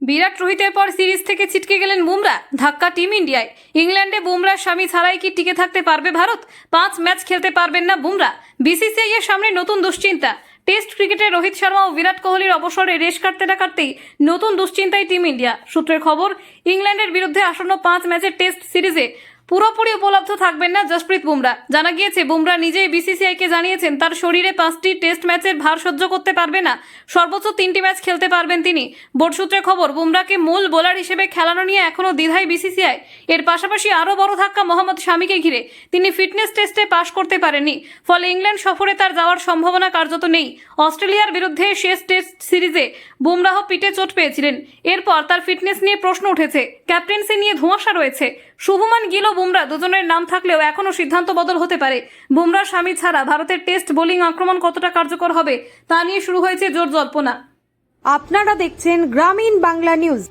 বিরাট রোহিতের পর সিরিজ থেকে ছিটকে গেলেন বুমরা, ধাক্কা টিম ইন্ডিয়ায়। ইংল্যান্ডে বুমরার স্বামী ছাড়াই কি টিকে থাকতে পারবে ভারত? 5 ম্যাচ খেলতে পারবেন না বুমরা। বিসিসিআই এর সামনে নতুন দুশ্চিন্তা। টেস্ট ক্রিকেটে রোহিত শর্মা ও বিরাট কোহলির অবসরে রেশ কাটতে না কাটতেই নতুন দুশ্চিন্তায় টিম ইন্ডিয়া। সূত্রের খবর, ইংল্যান্ডের বিরুদ্ধে আসন্ন 5 ম্যাচের টেস্ট সিরিজে পুরোপুরি উপলব্ধ থাকবেন না জসপ্রীত বুমরা। জানা গিয়েছে, বুমরা নিজেই বিসিসিআইকে জানিয়েছেন তার শরীরে 5টি টেস্ট ম্যাচের ভার সহ্য করতে পারবে না, সর্বোচ্চ 3টি ম্যাচ খেলতে পারবেন তিনি। বোর্ড সূত্রে খবর, বুমরাকে মূল বোলার হিসেবে খেলানো নিয়ে এখনও দ্বিধায় বিসিসিআই। এর পাশাপাশি আরও বড় ধাক্কা মোহাম্মদ শামিকে ঘিরে। তিনি ফিটনেস টেস্টে পাশ করতে পারেননি, ফলে ইংল্যান্ড সফরে তার যাওয়ার সম্ভাবনা কার্যত নেই। অস্ট্রেলিয়ার বিরুদ্ধে শেষ টেস্ট সিরিজে বুমরাহ পিঠে চোট পেয়েছিলেন। এরপর তার ফিটনেস নিয়ে প্রশ্ন উঠেছে, ক্যাপ্টেন্সি নিয়ে ধোঁয়াশা রয়েছে। শুভমান গিল ও বুমরা দুজনের নাম থাকলেও এখনও সিদ্ধান্ত বদল হতে পারে। বুমরার স্বামী ছাড়া ভারতের টেস্ট বোলিং আক্রমণ কতটা কার্যকর হবে তা নিয়ে শুরু হয়েছে জোর জল্পনা। আপনারা দেখছেন গ্রামীণ বাংলা নিউজ।